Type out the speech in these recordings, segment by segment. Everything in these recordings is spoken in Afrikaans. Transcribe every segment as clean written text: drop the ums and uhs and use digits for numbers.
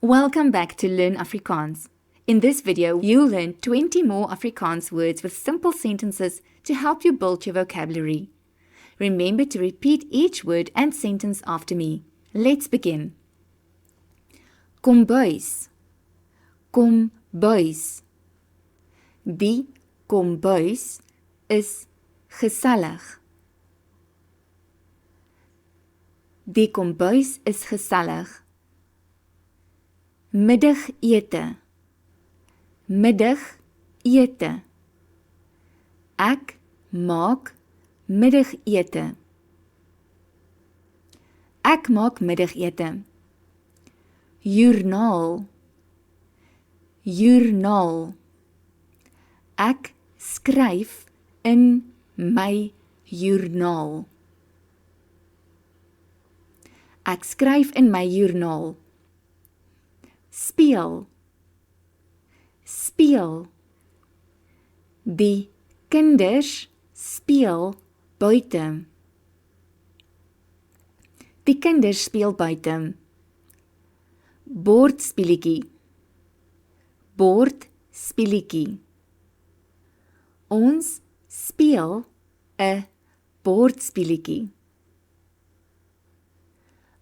Welcome back to Learn Afrikaans. In this video, you'll learn 20 more Afrikaans words with simple sentences to help you build your vocabulary. Remember to repeat each word and sentence after me. Let's begin. Kombuis. Kombuis. Die kombuis is gesellig. Die kombuis is gesellig. Middagete. Middagete. Ek maak middagete. Ek maak middagete. Joernaal. Joernaal. Ek skryf in my joernaal. Ek skryf in my joernaal. Speel. Speel. Die kinders speel buite. Die kinders speel buite. Bordspieletjie. Bordspieletjie. Ons speel 'n bordspieletjie.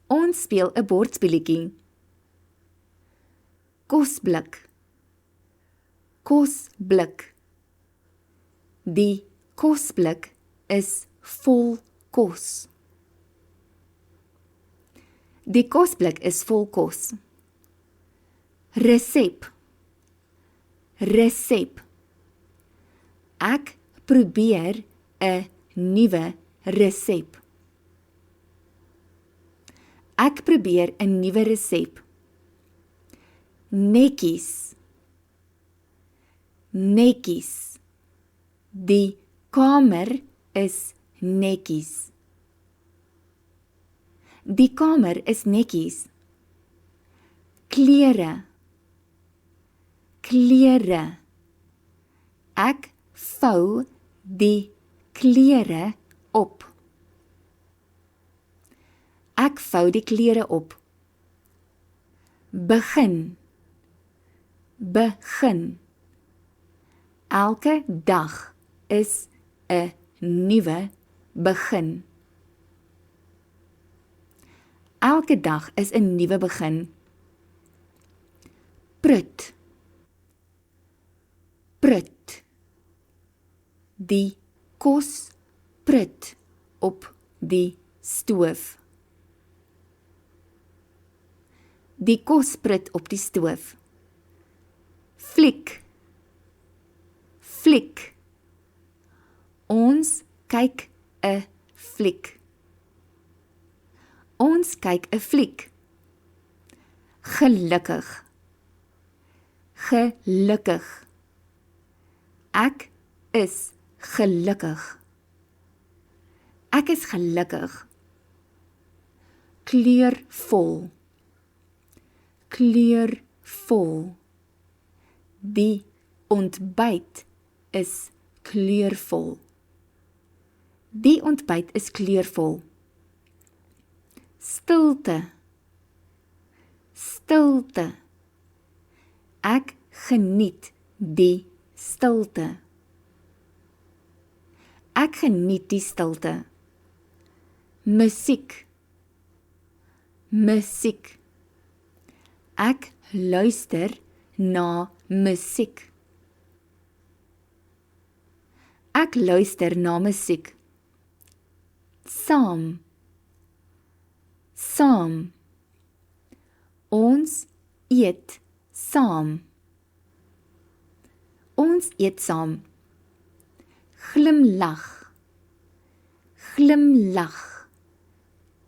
Ons speel 'n bordspieletjie. Kosblik. Kosblik. Die kosblik is vol kos. Die kosblik is vol kos. Resep. Resep. Ek probeer 'n nuwe resep. Ek probeer 'n nuwe resep. Netjies. Netjies. Die kamer is netjies. Die kamer is netjies. Klere. Klere. Ek vou die klere op. Ek vou die klere op. Begin. Begin. Elke dag is 'n nuwe begin. Elke dag is 'n nuwe begin. Prut. Prut. Die kos prut op die stoof. Die kos prut op die stoof. Fliek. Fliek. Ons kyk 'n fliek. Ons kyk 'n fliek. Gelukkig. Gelukkig. Ek is gelukkig. Ek is gelukkig. Kleurvol. Kleurvol. Die ontbyt is kleurvol. Die ontbyt is kleurvol. Stilte. Stilte. Ek geniet die stilte. Ek geniet die stilte. Musiek. Musiek. Ek luister na musiek. Ek luister na musiek. Saam. Saam. Ons eet saam. Ons eet saam. Glimlag. Glimlag.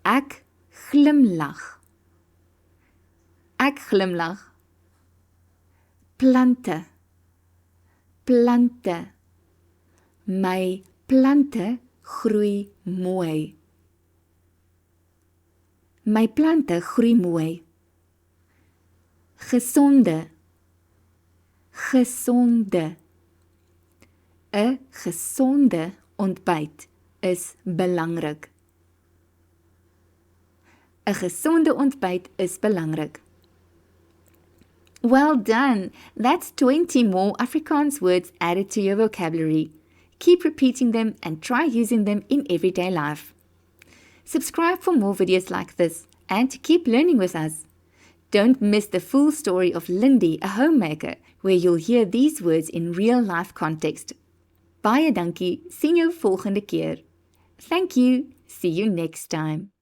Ek glimlag. Ek glimlag. Plante. Plante. My plante groei mooi. My plante groei mooi. Gesonde. Gesonde. 'n Gesonde ontbyt is belangrik. 'n Gesonde ontbyt is belangrik. Well done! That's 20 more Afrikaans words added to your vocabulary. Keep repeating them and try using them in everyday life. Subscribe for more videos like this and to keep learning with us. Don't miss the full story of Lindy, a homemaker, where you'll hear these words in real-life context. Baie dankie, sien jou volgende keer. Thank you, see you next time.